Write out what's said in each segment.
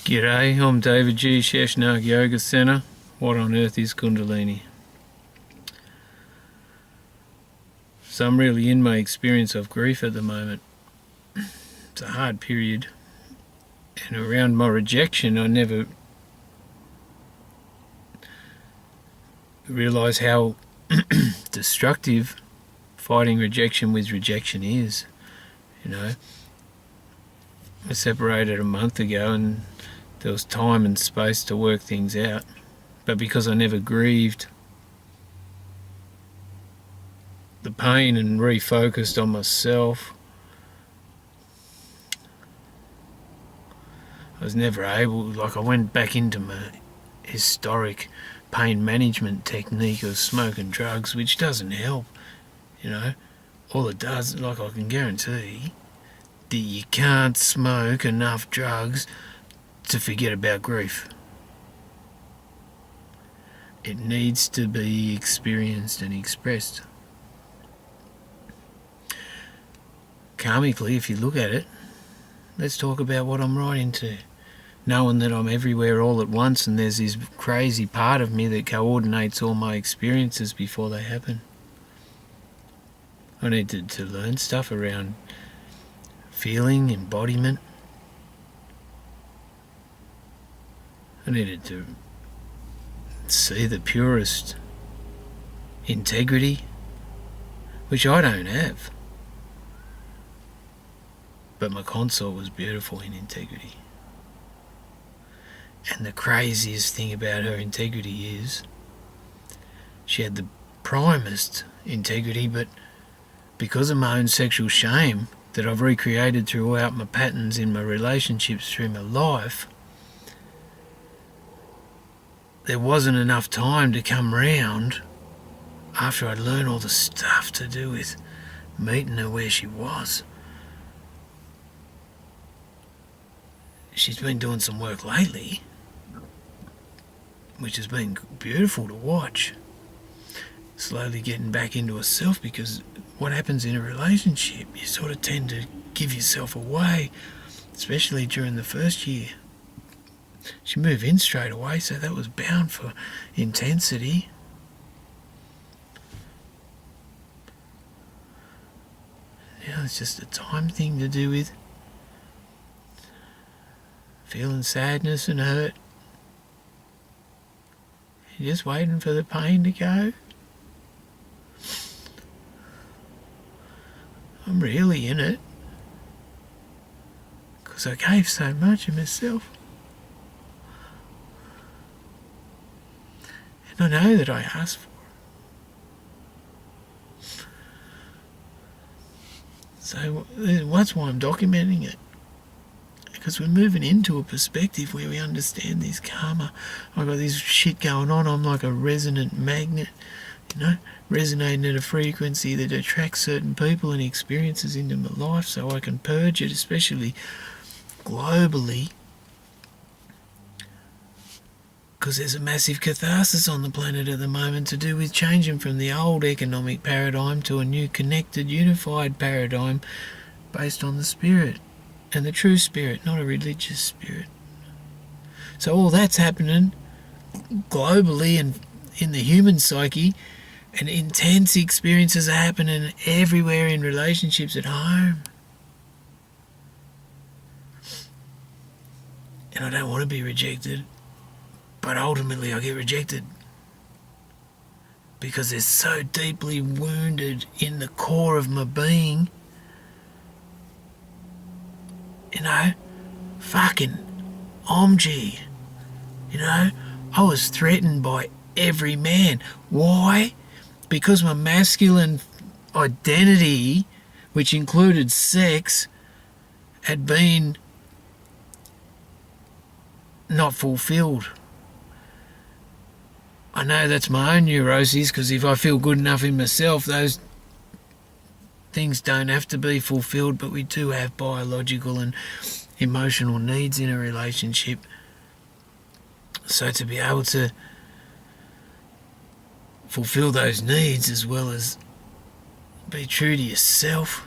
G'day, I'm Omdevaji, Sheshnag Yoga Centre. What on earth is Kundalini? So I'm really in my experience of grief at the moment. It's a hard period. And around my rejection, I never realised how destructive fighting rejection with rejection is. You know, I separated a month ago and there was time and space to work things out. But because I never grieved the pain and refocused on myself, I was never able, I went back into my historic pain management technique of smoking drugs, which doesn't help, you know. All it does, I can guarantee that you can't smoke enough drugs to forget about grief. It needs to be experienced and expressed. Karmically, if you look at it, let's talk about what I'm right into. Knowing that I'm everywhere all at once and there's this crazy part of me that coordinates all my experiences before they happen. I need to learn stuff around feeling, embodiment. I needed to see the purest integrity, which I don't have. But my consort was beautiful in integrity. And the craziest thing about her integrity is she had the primest integrity, but because of my own sexual shame that I've recreated throughout my patterns in my relationships through my life, there wasn't enough time to come round after I'd learned all the stuff to do with meeting her where she was. She's been doing some work lately, which has been beautiful to watch. Slowly getting back into herself, because what happens in a relationship, you sort of tend to give yourself away, especially during the first year. She moved in straight away, so that was bound for intensity. Yeah, it's just a time thing to do with feeling sadness and hurt. You're just waiting for the pain to go. I'm really in it because I gave so much of myself. And I know that I asked for it. So that's why I'm documenting it. Because we're moving into a perspective where we understand this karma. I've got this shit going on. I'm like a resonant magnet, resonating at a frequency that attracts certain people and experiences into my life, so I can purge it, especially globally. Because there's a massive catharsis on the planet at the moment to do with changing from the old economic paradigm to a new connected, unified paradigm based on the spirit, and the true spirit, not a religious spirit. So all that's happening globally and in the human psyche, and intense experiences are happening everywhere in relationships at home. And I don't want to be rejected. But ultimately I get rejected because they're so deeply wounded in the core of my being. Fucking Omji. I was threatened by every man. Why? Because my masculine identity, which included sex, had been not fulfilled. I know that's my own neuroses, because if I feel good enough in myself, those things don't have to be fulfilled, but we do have biological and emotional needs in a relationship. So to be able to fulfill those needs as well as be true to yourself,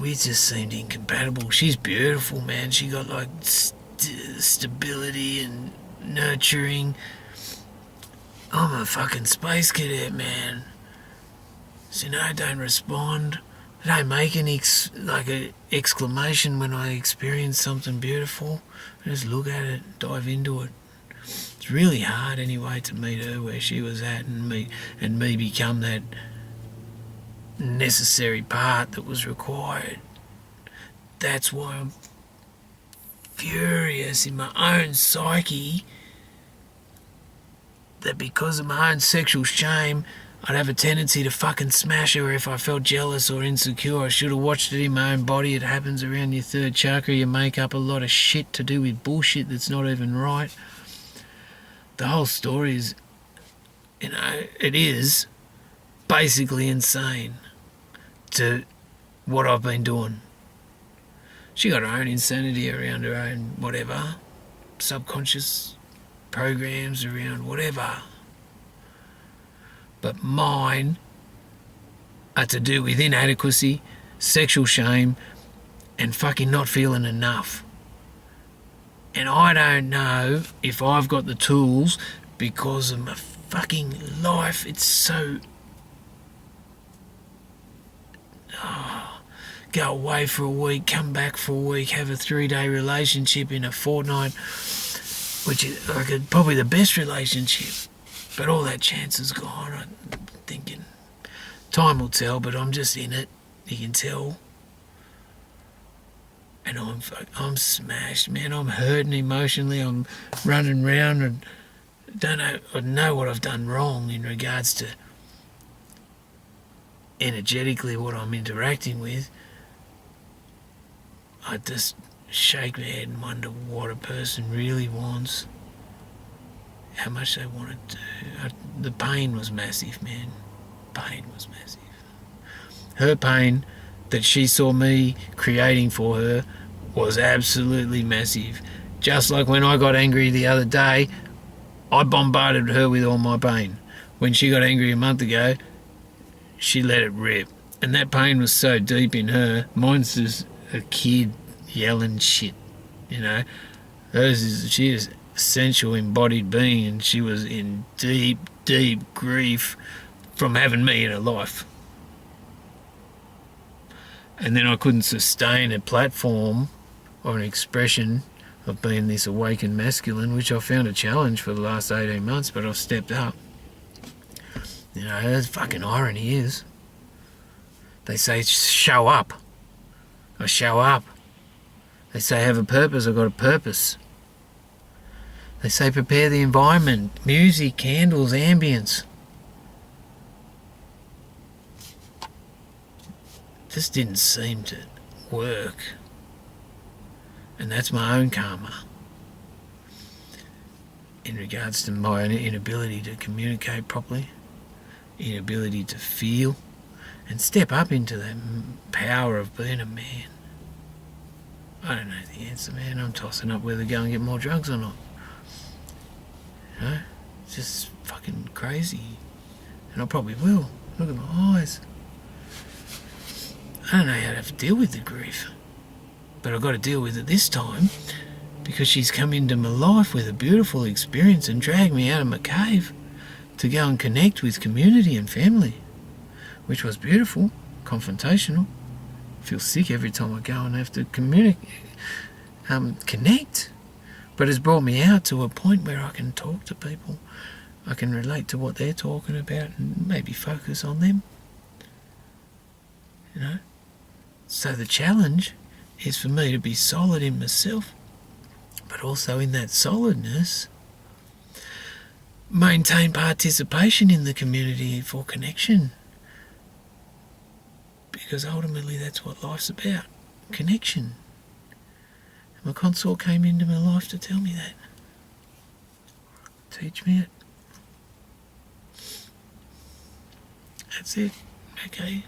we just seemed incompatible. She's beautiful, man. She got stability and nurturing. I'm a fucking space cadet, man. So, I don't respond. I don't make an exclamation when I experience something beautiful. I just look at it, dive into it. It's really hard anyway to meet her where she was at and me become that necessary part that was required. That's why I'm furious in my own psyche that because of my own sexual shame, I'd have a tendency to fucking smash her if I felt jealous or insecure. I should have watched it in my own body. It happens around your third chakra. You make up a lot of shit to do with bullshit that's not even right. The whole story is, it is basically insane to what I've been doing. She got her own insanity around her own whatever, subconscious programs around whatever. But mine are to do with inadequacy, sexual shame, and fucking not feeling enough. And I don't know if I've got the tools because of my fucking life. It's so... go away for a week, come back for a week, have a 3-day relationship in a fortnight, which is probably the best relationship. But all that chance is gone. I'm thinking time will tell, but I'm just in it. You can tell. And I'm smashed, man. I'm hurting emotionally. I'm running around and I know what I've done wrong in regards to energetically what I'm interacting with. I just shake my head and wonder what a person really wants, how much they want to do. The pain was massive, man. Pain was massive. Her pain that she saw me creating for her was absolutely massive. Just like when I got angry the other day, I bombarded her with all my pain. When she got angry a month ago, she let it rip. And that pain was so deep in her. Mine's just a kid yelling shit, Hers is, she is a sensual embodied being, and she was in deep, deep grief from having me in her life. And then I couldn't sustain a platform or an expression of being this awakened masculine, which I found a challenge for the last 18 months, but I've stepped up. The fucking irony is, they say show up. I show up. They say have a purpose. I've got a purpose. They say prepare the environment, music, candles, ambience. This didn't seem to work. And that's my own karma. In regards to my inability to communicate properly, inability to feel, and step up into the power of being a man. I don't know the answer, man. I'm tossing up whether to go and get more drugs or not. It's just fucking crazy. And I probably will. Look at my eyes. I don't know how to deal with the grief. But I've got to deal with it this time because she's come into my life with a beautiful experience and dragged me out of my cave to go and connect with community and family, which was beautiful, confrontational. I feel sick every time I go and have to connect. But it's brought me out to a point where I can talk to people. I can relate to what they're talking about and maybe focus on them. So the challenge is for me to be solid in myself, but also in that solidness, maintain participation in the community for connection. Because ultimately that's what life's about, connection. And my consort came into my life to tell me that. Teach me it. That's it. Okay.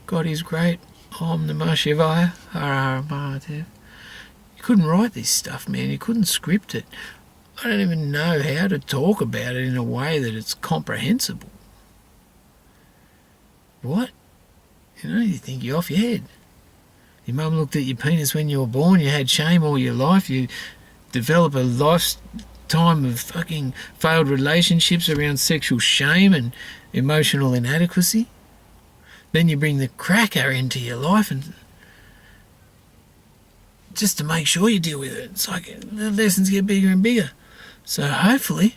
God is great. Om Namah Shivaya. Har Har Mahadev. You couldn't write this stuff, man. You couldn't script it. I don't even know how to talk about it in a way that it's comprehensible. What? You think you're off your head. Your mum looked at your penis when you were born. You had shame all your life. You develop a lifetime of fucking failed relationships around sexual shame and emotional inadequacy. Then you bring the cracker into your life, and just to make sure you deal with it. It's like the lessons get bigger and bigger. So hopefully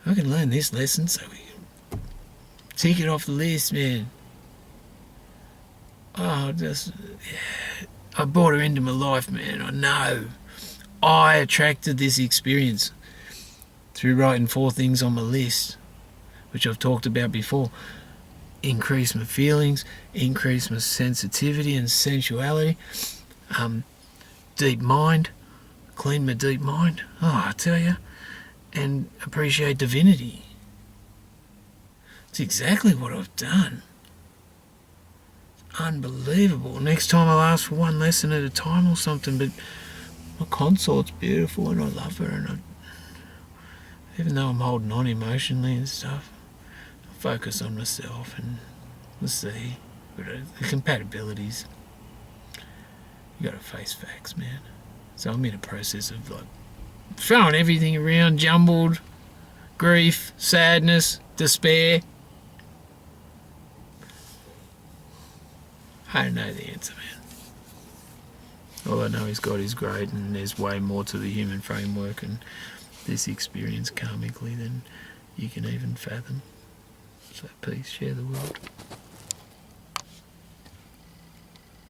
I can learn this lesson so we can tick it off the list, man. Oh, I brought her into my life, man. I know. I attracted this experience through writing 4 things on my list, which I've talked about before. Increase my feelings, increase my sensitivity and sensuality, deep mind, clean my deep mind. Oh, I tell you, and appreciate divinity. It's exactly what I've done. Unbelievable. Next time I'll ask for 1 lesson at a time or something, but my consort's beautiful and I love her, and even though I'm holding on emotionally and stuff, I focus on myself and we'll see. But the compatibilities, you gotta face facts, man. So I'm in a process of like throwing everything around, jumbled, grief, sadness, despair. I don't know the answer, man. All I know is God is great, and there's way more to the human framework and this experience karmically than you can even fathom. So peace, share the world.